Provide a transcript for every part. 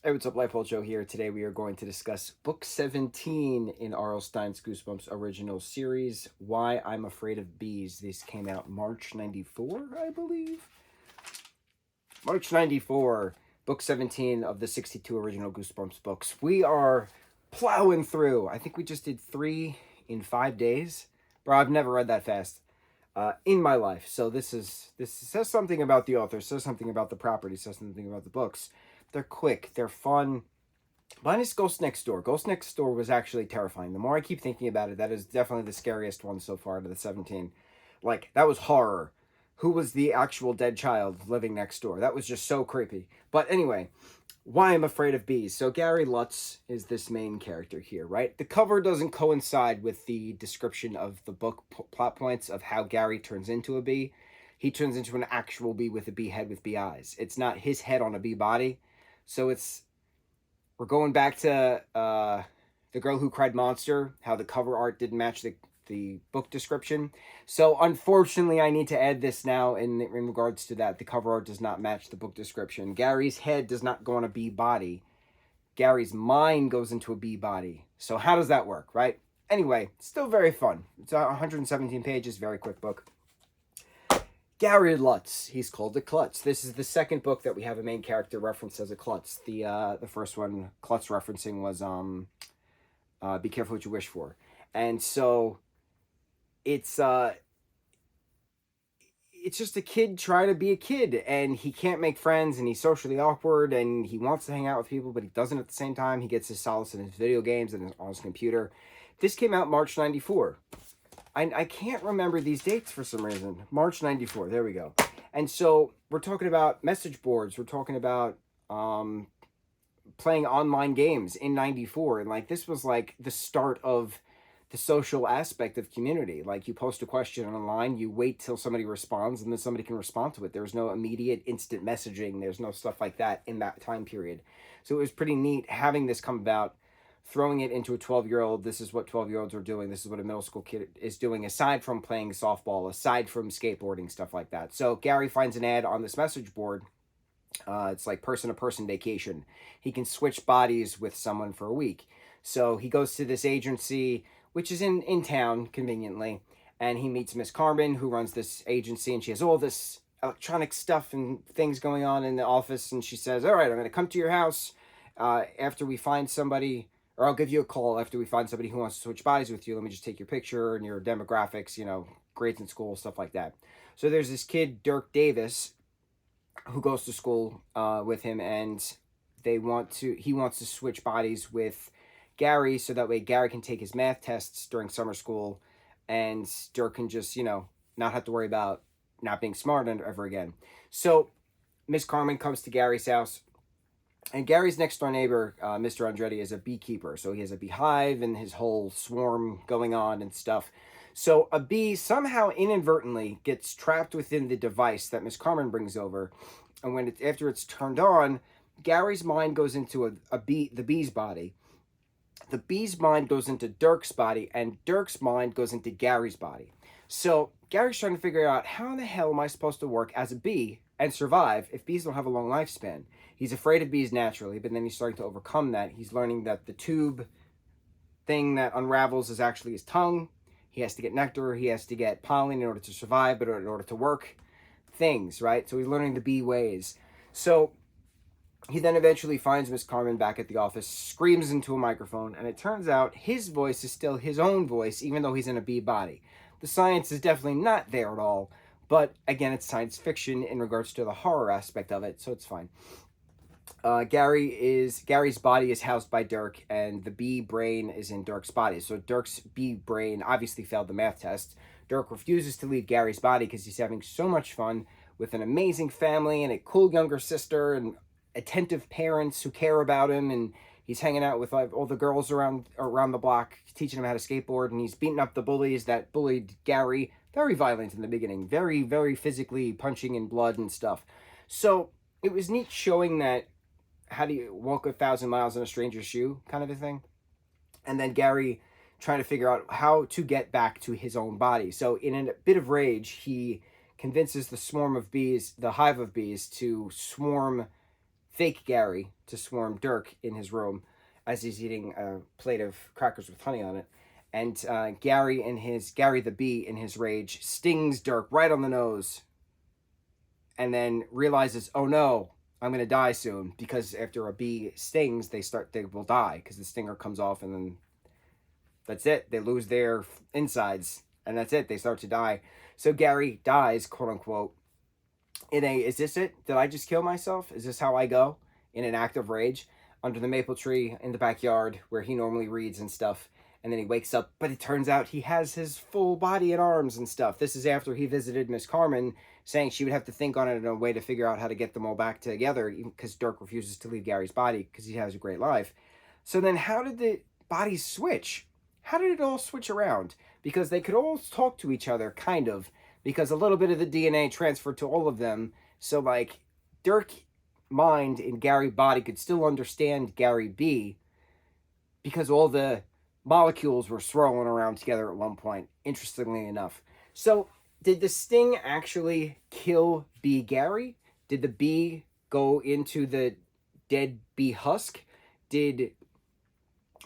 Hey, what's up, lightboltjoe here. Today we are going to discuss Book 17 in R.L. Stine's Goosebumps original series, Why I'm Afraid of Bees. This came out March 94, I believe. March 94, Book 17 of the 62 original Goosebumps books. We are plowing through. I think we just did 3 in 5 days. Bro, I've never read that fast in my life. So this says something about the author, says something about the property, says something about the books. They're quick, they're fun. Minus Ghost Next Door. Ghost Next Door was actually terrifying. The more I keep thinking about it, that is definitely the scariest one so far out of the 17. Like, that was horror. Who was the actual dead child living next door? That was just so creepy. But anyway, Why I'm Afraid of Bees. So Gary Lutz is this main character here, right? The cover doesn't coincide with the description of the book plot points of how Gary turns into a bee. He turns into an actual bee with a bee head with bee eyes. It's not his head on a bee body. So we're going back to The Girl Who Cried Monster, how the cover art didn't match the book description. So unfortunately, I need to add this now in regards to that. The cover art does not match the book description. Gary's head does not go on a bee body. Gary's mind goes into a bee body. So how does that work, right? Anyway, still very fun. It's 117 pages, very quick book. Gary Lutz, he's called a klutz. This is the second book that we have a main character referenced as a klutz. The first one klutz referencing was Be Careful What You Wish For. And so it's just a kid trying to be a kid, and he can't make friends, and he's socially awkward, and he wants to hang out with people, but he doesn't at the same time. He gets his solace in his video games and on his computer. This came out March 94. I can't remember these dates for some reason. March 94, there we go. And so we're talking about message boards. We're talking about playing online games in 94. And like, this was like the start of the social aspect of community. Like, you post a question online, you wait till somebody responds, and then somebody can respond to it. There's no immediate instant messaging. There's no stuff like that in that time period. So it was pretty neat having this come about, throwing it into a 12-year-old. This is what 12-year-olds are doing. This is what a middle school kid is doing, aside from playing softball, aside from skateboarding, stuff like that. So Gary finds an ad on this message board. It's like person-to-person vacation. He can switch bodies with someone for a week. So he goes to this agency, which is in town, conveniently, and he meets Miss Carmen, who runs this agency, and she has all this electronic stuff and things going on in the office, and she says, all right, I'm going to come to your house after we find somebody, or I'll give you a call after we find somebody who wants to switch bodies with you. Let me just take your picture and your demographics, grades in school, stuff like that. So there's this kid, Dirk Davis, who goes to school with him, and he wants to switch bodies with Gary, so that way Gary can take his math tests during summer school, and Dirk can just, not have to worry about not being smart ever again. So Miss Carmen comes to Gary's house. And Gary's next door neighbor, Mr. Andretti, is a beekeeper. So he has a beehive and his whole swarm going on and stuff. So a bee somehow inadvertently gets trapped within the device that Miss Carmen brings over. And after it's turned on, Gary's mind goes into the bee's body. The bee's mind goes into Dirk's body, and Dirk's mind goes into Gary's body. So Gary's trying to figure out, how in the hell am I supposed to work as a bee and survive if bees don't have a long lifespan? He's afraid of bees naturally, but then he's starting to overcome that. He's learning that the tube thing that unravels is actually his tongue. He has to get nectar, he has to get pollen in order to survive, but in order to work things, right? So he's learning the bee ways. So he then eventually finds Miss Carmen back at the office, screams into a microphone, and it turns out his voice is still his own voice, even though he's in a bee body. The science is definitely not there at all, but again, it's science fiction in regards to the horror aspect of it, so it's fine. Gary's body is housed by Dirk, and the bee brain is in Dirk's body. So Dirk's bee brain obviously failed the math test. Dirk refuses to leave Gary's body because he's having so much fun with an amazing family and a cool younger sister and attentive parents who care about him, and he's hanging out with all the girls around the block, teaching him how to skateboard, and he's beating up the bullies that bullied Gary. Very violent in the beginning, very, very physically punching in blood and stuff. So it was neat showing that, how do you walk 1,000 miles in a stranger's shoe kind of a thing. And then Gary trying to figure out how to get back to his own body. So in a bit of rage, he convinces the hive of bees to swarm fake Gary to swarm Dirk in his room as he's eating a plate of crackers with honey on it. And Gary the bee in his rage stings Dirk right on the nose, and then realizes, oh no, I'm gonna die soon, because after a bee stings, they will die because the stinger comes off, and then that's it. They lose their insides, and that's it. They start to die. So Gary dies, quote unquote, is this it? Did I just kill myself? Is this how I go? In an act of rage under the maple tree in the backyard where he normally reads and stuff. And then he wakes up, but it turns out he has his full body and arms and stuff. This is after he visited Miss Carmen, saying she would have to think on it in a way to figure out how to get them all back together, because Dirk refuses to leave Gary's body because he has a great life. So then how did the bodies switch? How did it all switch around? Because they could all talk to each other, kind of, because a little bit of the DNA transferred to all of them. So, like, Dirk mind in Gary body could still understand Gary B, because all the molecules were swirling around together at one point, interestingly enough. So, did the sting actually kill B Gary? Did the bee go into the dead bee husk?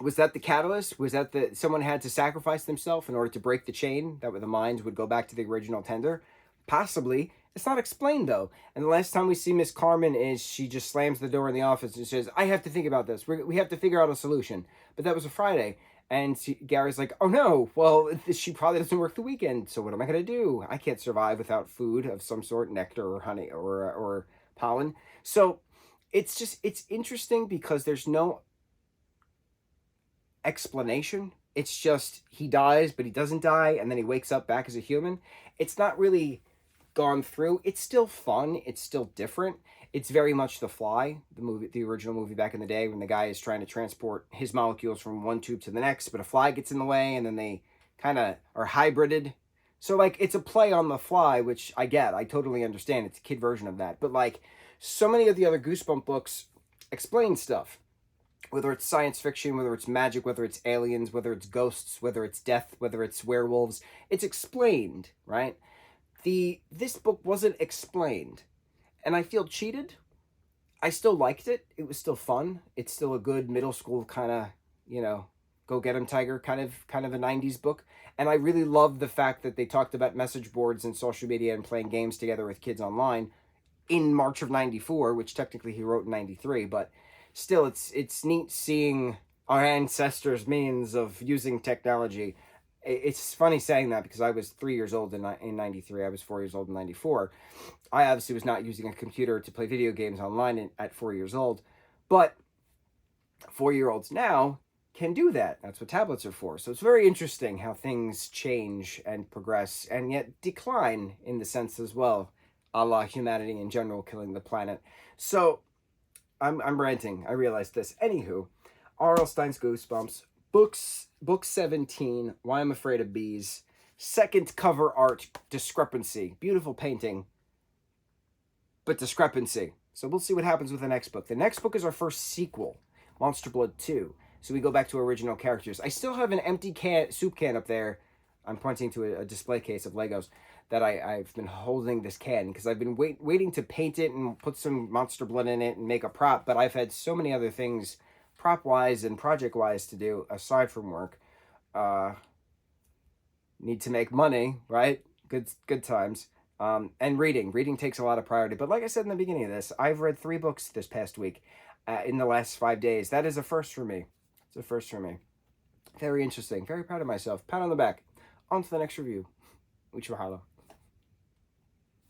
Was that the catalyst? Was that someone had to sacrifice themselves in order to break the chain that the mind would go back to the original tender? Possibly. It's not explained, though. And the last time we see Miss Carmen is she just slams the door in the office and says, I have to think about this. We have to figure out a solution. But that was a Friday. And Gary's like, oh no, well, she probably doesn't work the weekend. So what am I going to do? I can't survive without food of some sort, nectar or honey or pollen. So it's interesting because there's no explanation. It's just he dies, but he doesn't die, and then he wakes up back as a human. It's not really gone through. It's still fun. It's still different. It's very much The Fly, the original movie back in the day, when the guy is trying to transport his molecules from one tube to the next, but a fly gets in the way, and then they kind of are hybrided. So, like, it's a play on The Fly, which I get. I totally understand. It's a kid version of that. But, like, so many of the other Goosebump books explain stuff. Whether it's science fiction, whether it's magic, whether it's aliens, whether it's ghosts, whether it's death, whether it's werewolves, it's explained, right? This book wasn't explained, and I feel cheated. I still liked it. It was still fun. It's still a good middle school kind of, go get 'em tiger kind of a 90s book. And I really love the fact that they talked about message boards and social media and playing games together with kids online in March of 94, which technically he wrote in 93, but still, it's neat seeing our ancestors' means of using technology. It's funny saying that because I was 3 years old in 93. I was 4 years old in 94. I obviously was not using a computer to play video games online at 4 years old. But 4-year-olds now can do that. That's what tablets are for. So it's very interesting how things change and progress and yet decline in the sense as well, a la humanity in general killing the planet. So I'm ranting. I realize this. Anywho, R.L. Stine's Goosebumps, book 17, Why I'm Afraid of Bees, second cover art discrepancy. Beautiful painting, but discrepancy. So we'll see what happens with the next book. The next book is our first sequel, Monster Blood 2. So we go back to original characters. I still have an empty soup can up there. I'm pointing to a display case of Legos that I've been holding this can because I've been waiting to paint it and put some Monster Blood in it and make a prop, but I've had so many other things prop-wise and project-wise to do aside from work. Need to make money, right? Good times. And reading takes a lot of priority. But like I said in the beginning of this, I've read 3 books this past week in the last 5 days. That is a first for me. It's a first for me. Very interesting. Very proud of myself. Pat on the back. On to the next review. Mucho mahalo.